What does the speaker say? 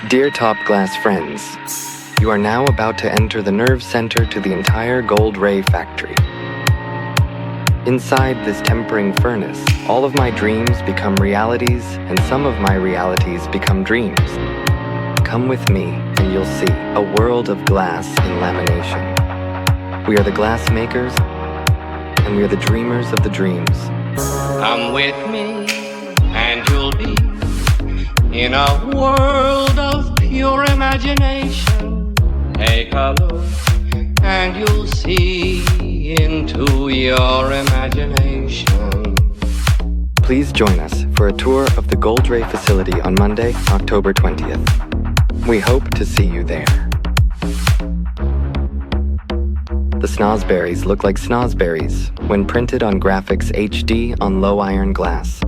Dear Top Glass friends, you are now about to enter the nerve center to the entire Goldray factory. Inside this tempering furnace, all of my dreams become realities, and some of my realities become dreams. Come with me, and you'll see a world of glass in lamination. We are the glass makers, and we are the dreamers of the dreams. Come with me, and you'll be in a world of pure imagination. Take a look, and you'll see into your imagination. Please join us for a tour of the Goldray facility on Monday, October 20th. We hope to see you there. The snozberries look like snozberries when printed on graphics HD on low iron glass.